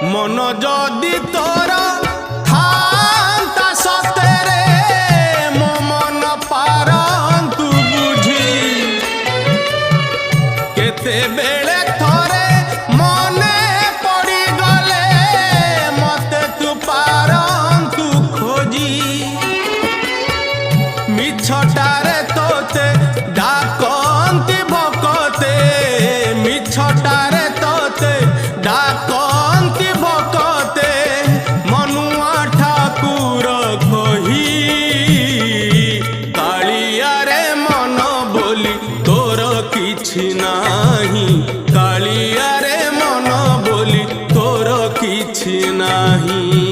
मन जदि तोर थांता सतेरे मो मन पारंतु बुझी केते बेले थोरे मने पड़ी गले मते तू पारंतु खोजी मिछटारे तोते डाकंती भकते मिछटारे तोते डाकंती भकते मनुआ ठाकुर कही कालिया रे मन बोली तोर किछि नाही कालिया रे मन बोली तोर किछि नाही।